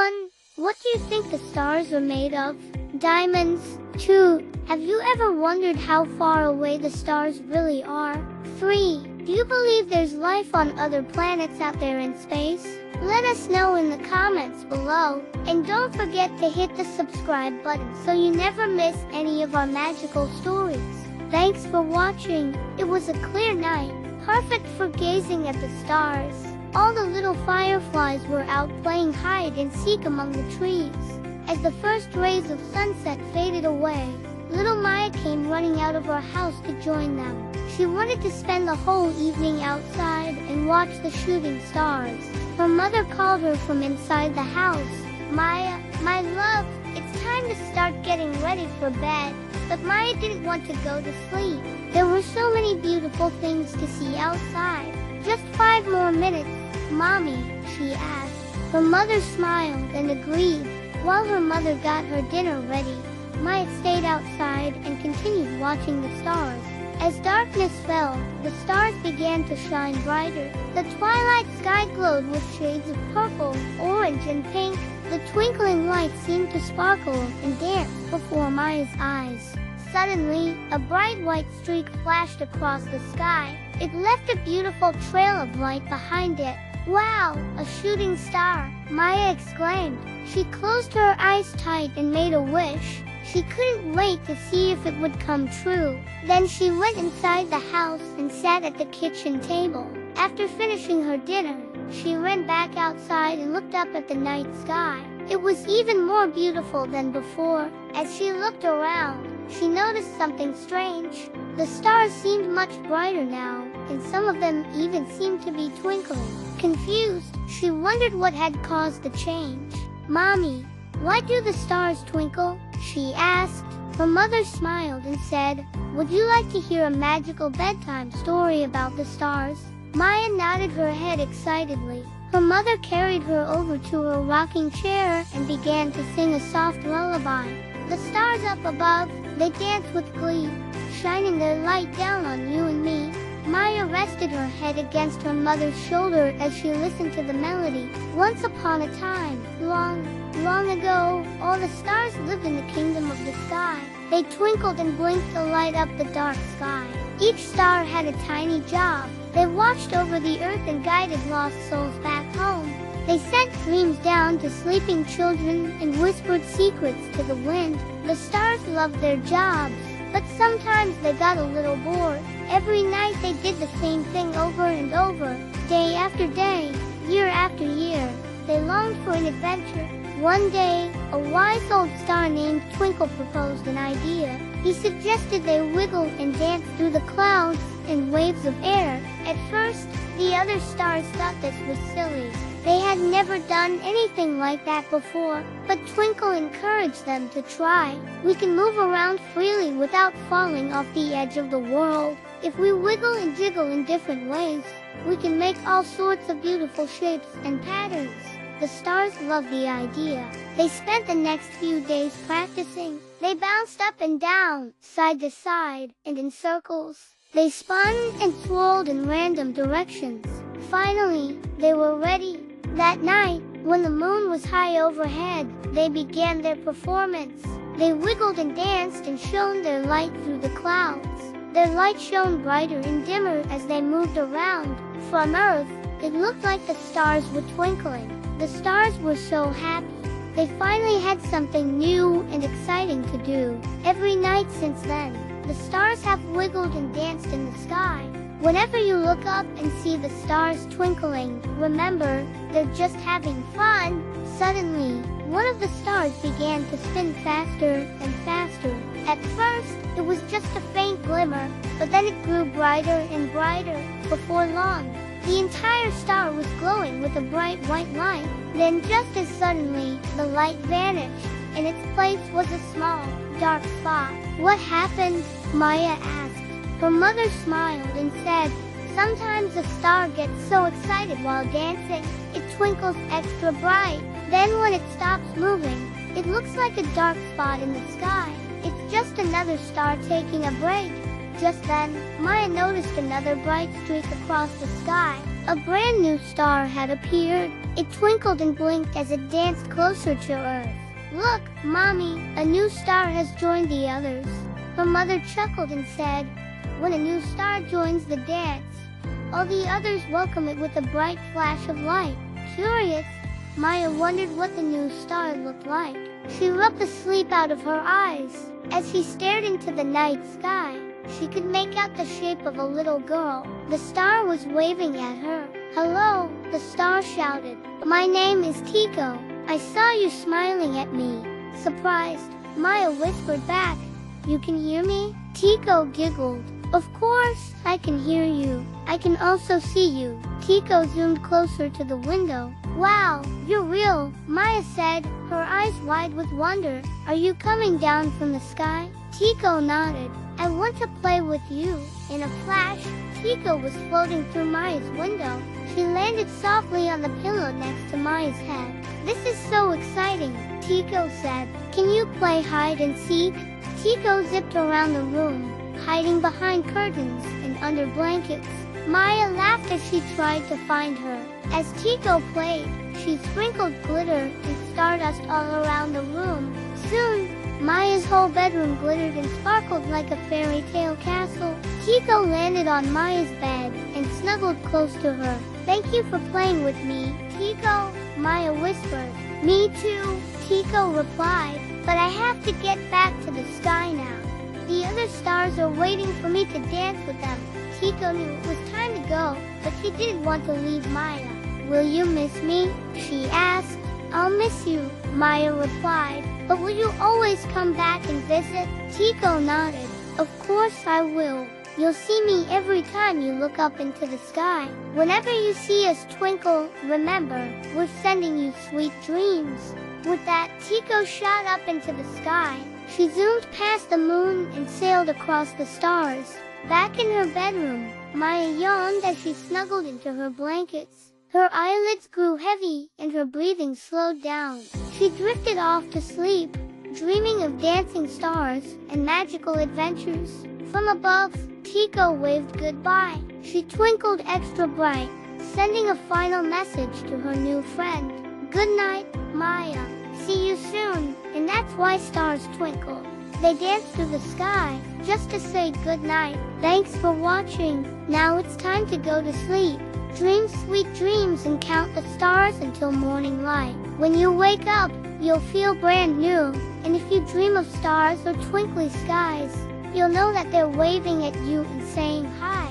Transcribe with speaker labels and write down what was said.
Speaker 1: 1. What do you think the stars are made of? Diamonds. 2. Have you ever wondered how far away the stars really are? 3. Do you believe there's life on other planets out there in space? Let us know in the comments below. And don't forget to hit the subscribe button so you never miss any of our magical stories. Thanks for watching. It was a clear night, perfect for gazing at the stars. All the little fireflies were out playing hide and seek among the trees. As the first rays of sunset faded away, little Maya came running out of her house to join them. She wanted to spend the whole evening outside and watch the shooting stars. Her mother called her from inside the house. "Maya, my love, it's time to start getting ready for bed." But Maya didn't want to go to sleep. There were so many beautiful things to see outside. "Just 5 more minutes, Mommy," she asked. Her mother smiled and agreed. While her mother got her dinner ready, Maya stayed outside and continued watching the stars. As darkness fell, the stars began to shine brighter. The twilight sky glowed with shades of purple, orange, and pink. The twinkling lights seemed to sparkle and dance before Maya's eyes. Suddenly, a bright white streak flashed across the sky. It left a beautiful trail of light behind it. "Wow, a shooting star!" Maya exclaimed. She closed her eyes tight and made a wish. She couldn't wait to see if it would come true. Then she went inside the house and sat at the kitchen table. After finishing her dinner, she ran back outside and looked up at the night sky. It was even more beautiful than before. As she looked around, she noticed something strange. The stars seemed much brighter now, and some of them even seemed to be twinkling. Confused, she wondered what had caused the change. "Mommy, why do the stars twinkle?" she asked. Her mother smiled and said, "Would you like to hear a magical bedtime story about the stars?" Maya nodded her head excitedly. Her mother carried her over to her rocking chair and began to sing a soft lullaby. The stars up above, they danced with glee, shining their light down on you and me. Maya rested her head against her mother's shoulder as she listened to the melody. "Once upon a time, long, long ago, all the stars lived in the kingdom of the sky. They twinkled and blinked to light up the dark sky. Each star had a tiny job. They watched over the earth and guided lost souls back home. They sent dreams down to sleeping children and whispered secrets to the wind. The stars loved their jobs, but sometimes they got a little bored. Every night they did the same thing over and over, day after day, year after year. They longed for an adventure. One day, a wise old star named Twinkle proposed an idea. He suggested they wiggle and dance through the clouds and waves of air. At first, the other stars thought this was silly. They had never done anything like that before, but Twinkle encouraged them to try. "We can move around freely without falling off the edge of the world. If we wiggle and jiggle in different ways, we can make all sorts of beautiful shapes and patterns." The stars loved the idea. They spent the next few days practicing. They bounced up and down, side to side, and in circles. They spun and swirled in random directions. Finally, they were ready. That night, when the moon was high overhead, they began their performance. They wiggled and danced and shone their light through the clouds. Their light shone brighter and dimmer as they moved around. From Earth, it looked like the stars were twinkling. The stars were so happy. They finally had something new and exciting to do. Every night since then, the stars have wiggled and danced in the sky. Whenever you look up and see the stars twinkling, remember, they're just having fun. Suddenly, one of the stars began to spin faster and faster. At first, it was just a faint glimmer, but then it grew brighter and brighter. Before long, the entire star was glowing with a bright white light. Then just as suddenly, the light vanished. In its place was a small, dark spot. "What happened?" Maya asked. Her mother smiled and said, "Sometimes a star gets so excited while dancing, it twinkles extra bright. Then when it stops moving, it looks like a dark spot in the sky. It's just another star taking a break." Just then, Maya noticed another bright streak across the sky. A brand new star had appeared. It twinkled and blinked as it danced closer to Earth. "Look, Mommy, a new star has joined the others." Her mother chuckled and said, "When a new star joins the dance, all the others welcome it with a bright flash of light." Curious, Maya wondered what the new star looked like. She rubbed the sleep out of her eyes. As she stared into the night sky, she could make out the shape of a little girl. The star was waving at her. "Hello," the star shouted. "My name is Tico. I saw you smiling at me." Surprised, Maya whispered back, "You can hear me?" Tico giggled. "Of course, I can hear you. I can also see you." Tico zoomed closer to the window. "Wow, you're real," Maya said, her eyes wide with wonder. "Are you coming down from the sky?" Tico nodded. "I want to play with you." In a flash, Tico was floating through Maya's window. She landed softly on the pillow next to Maya's head. "This is so exciting," Tico said. "Can you play hide and seek?" Tico zipped around the room, hiding behind curtains and under blankets. Maya laughed as she tried to find her. As Tico played, she sprinkled glitter and stardust all around the room. Soon, Maya's whole bedroom glittered and sparkled like a fairy tale castle. Tico landed on Maya's bed and snuggled close to her. "Thank you for playing with me, Tico," Maya whispered. "Me too," Tico replied, "but I have to get back to the sky now. The other stars are waiting for me to dance with them." Tico knew it was time to go, but he didn't want to leave Maya. "Will you miss me?" she asked. "I'll miss you," Maya replied, "but will you always come back and visit?" Tico nodded. "Of course I will. You'll see me every time you look up into the sky. Whenever you see us twinkle, remember, we're sending you sweet dreams." With that, Tico shot up into the sky. She zoomed past the moon and sailed across the stars. Back in her bedroom, Maya yawned as she snuggled into her blankets. Her eyelids grew heavy and her breathing slowed down. She drifted off to sleep, dreaming of dancing stars and magical adventures. From above, Tico waved goodbye. She twinkled extra bright, sending a final message to her new friend. "Good night, Maya. See you soon." And that's why stars twinkle. They dance through the sky, just to say good night. Thanks for watching. Now it's time to go to sleep. Dream sweet dreams and count the stars until morning light. When you wake up, you'll feel brand new. And if you dream of stars or twinkly skies, you'll know that they're waving at you and saying hi.